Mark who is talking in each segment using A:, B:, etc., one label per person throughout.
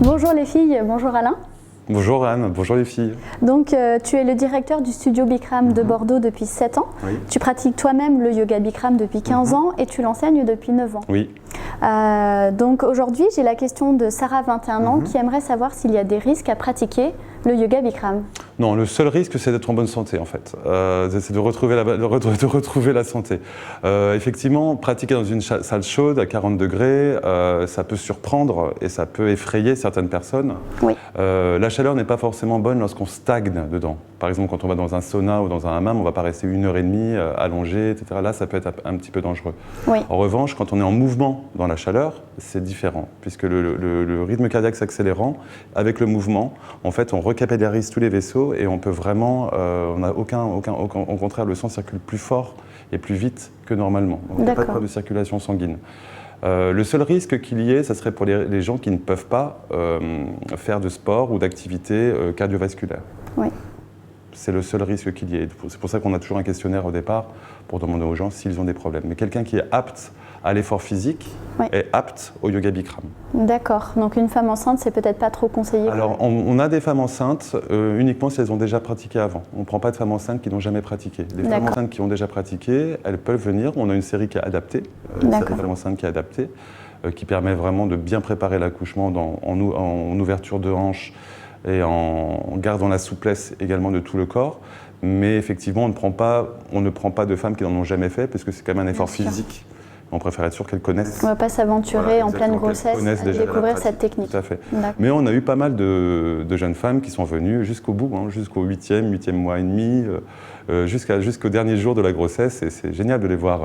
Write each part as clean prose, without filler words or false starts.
A: Bonjour les filles, bonjour Alain.
B: Bonjour Anne, bonjour les filles.
A: Donc tu es le directeur du studio Bikram de Bordeaux depuis 7 ans.
B: Oui.
A: Tu pratiques toi-même le yoga Bikram depuis 15 ans et tu l'enseignes depuis 9 ans.
B: Oui.
A: Donc aujourd'hui j'ai la question de Sarah, 21 ans, qui aimerait savoir s'il y a des risques à pratiquer le yoga Bikram.
B: Non, le seul risque c'est d'être en bonne santé en fait, c'est de retrouver la santé. Effectivement, pratiquer dans une salle chaude à 40 degrés, ça peut surprendre et ça peut effrayer certaines personnes.
A: Oui.
B: La chaleur n'est pas forcément bonne lorsqu'on stagne dedans. Par exemple, quand on va dans un sauna ou dans un hammam, on ne va pas rester 1h30 allongé, etc. Là, ça peut être un petit peu dangereux.
A: Oui.
B: En revanche, quand on est en mouvement dans la chaleur, c'est différent, puisque le rythme cardiaque s'accélérant, avec le mouvement, en fait, on recapillarise tous les vaisseaux et on peut vraiment, au contraire, le sang circule plus fort et plus vite que normalement. Donc, il n'y a pas de problème de circulation sanguine. Le seul risque qu'il y ait, ça serait pour les gens qui ne peuvent pas faire de sport ou d'activité cardiovasculaire.
A: Oui.
B: C'est le seul risque qu'il y ait. C'est pour ça qu'on a toujours un questionnaire au départ pour demander aux gens s'ils ont des problèmes. Mais quelqu'un qui est apte à l'effort physique est apte au yoga Bikram. D'accord.
A: Donc une femme enceinte, c'est peut-être pas trop conseillé.
B: Alors on a des femmes enceintes uniquement si elles ont déjà pratiqué avant. On ne prend pas de femmes enceintes qui n'ont jamais pratiqué. Les femmes enceintes qui ont déjà pratiqué, elles peuvent venir. On a une série qui est adaptée, une série de femmes enceintes qui est adaptée, qui permet vraiment de bien préparer l'accouchement en ouverture de hanche et en gardant la souplesse également de tout le corps. Mais effectivement, on ne prend pas de femmes qui n'en ont jamais fait, parce que c'est quand même un effort physique. On préfère être sûr qu'elles connaissent.
A: On ne va pas s'aventurer en pleine grossesse à découvrir cette technique.
B: Tout à fait. Mais on a eu pas mal de jeunes femmes qui sont venues jusqu'au bout, jusqu'au 8e mois et demi, jusqu'au dernier jour de la grossesse. Et c'est génial de les voir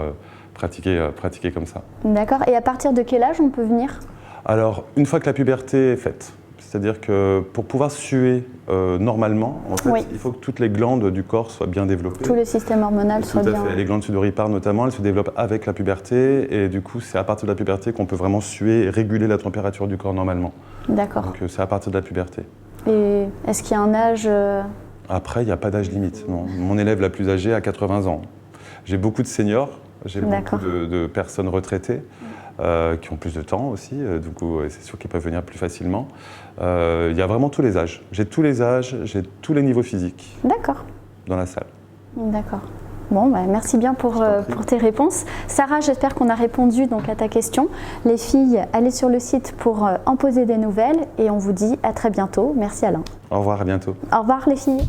B: pratiquer comme ça.
A: D'accord. Et à partir de quel âge on peut venir?
B: Alors, une fois que la puberté est faite. C'est-à-dire que pour pouvoir suer normalement, en fait, il faut que toutes les glandes du corps soient bien développées.
A: Tout le système hormonal soit bien.
B: Les glandes sudoripares notamment, elles se développent avec la puberté et du coup, c'est à partir de la puberté qu'on peut vraiment suer et réguler la température du corps normalement.
A: D'accord.
B: Donc c'est à partir de la puberté.
A: Et est-ce qu'il y a un âge
B: Après, il n'y a pas d'âge limite. Non. Mon élève la plus âgée a 80 ans. J'ai beaucoup de seniors, j'ai beaucoup de personnes retraitées. Qui ont plus de temps aussi, du coup c'est sûr qu'ils peuvent venir plus facilement. Il y a vraiment tous les âges. J'ai tous les âges, j'ai tous les niveaux physiques dans la salle.
A: D'accord. Bon, merci bien pour tes réponses. Sarah, j'espère qu'on a répondu à ta question. Les filles, allez sur le site pour en poser des nouvelles et on vous dit à très bientôt. Merci Alain.
B: Au revoir, à bientôt.
A: Au revoir les filles.